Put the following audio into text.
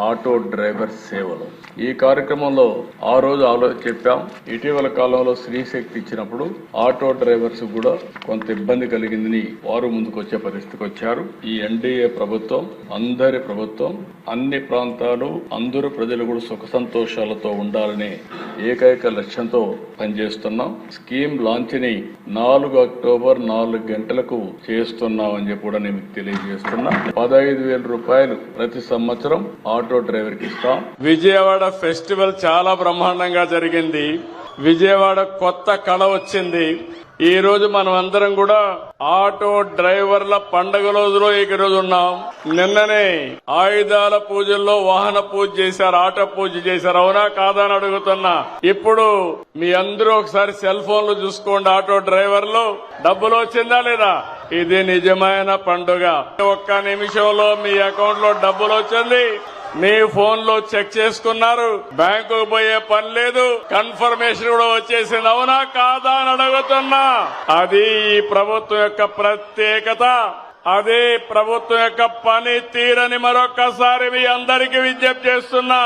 Auto driver సేవలు. ఈ కార్యక్రమంలో ఆ రోజు చెప్పాం. ఇటీవల కాలంలో స్త్రీశక్తి ఇచ్చినప్పుడు ఆటో డ్రైవర్స్ కూడా కొంత ఇబ్బంది కలిగిందని వారు ముందుకు వచ్చే పరిస్థితికి వచ్చారు. ఈ ఎన్డీఏ ప్రభుత్వం అందరి ప్రభుత్వం, అన్ని ప్రాంతాలు అందరూ ప్రజలు కూడా సుఖ సంతోషాలతో ఉండాలనే ఏకైక లక్ష్యంతో పనిచేస్తున్నాం. స్కీమ్ లాంచ్ ని 4 అక్టోబర్ 4 గంటలకు చేస్తున్నామని చెప్పి కూడా నేను తెలియజేస్తున్నా. 15,000 రూపాయలు ప్రతి సంవత్సరం ఆటో డ్రైవర్ కి ఇస్తాం. విజయవాడ ఫెస్టివల్ చాలా బ్రహ్మాండంగా జరిగింది. విజయవాడ కొత్త కళ వచ్చింది. ఈ రోజు మనం అందరం కూడా ఆటో డ్రైవర్ల పండుగ రోజులో ఈ రోజు ఉన్నాం. నిన్ననే ఆయుధాల పూజల్లో వాహన పూజ చేశారు, ఆటో పూజ చేశారు. అవునా కాదా అని అడుగుతున్నా. ఇప్పుడు మీ అందరూ ఒకసారి సెల్ ఫోన్లు చూసుకోండి. ఆటో డ్రైవర్లు డబ్బులు వచ్చిందా లేదా? ఇది నిజమైన పండుగ. ఒక్క నిమిషంలో మీ అకౌంట్ లో డబ్బులు వచ్చింది. మీ ఫోన్ లో చెక్ చేసుకున్నారు. బ్యాంకుకు పోయే పని లేదు. కన్ఫర్మేషన్ కూడా వచ్చేసింది. అవునా కాదా అని అడుగుతున్నా. అది ఈ ప్రభుత్వం యొక్క ప్రత్యేకత. అదే ప్రభుత్వం యొక్క పని తీరని మరొక్కసారి మీ అందరికీ విజ్ఞప్తి చేస్తున్నా.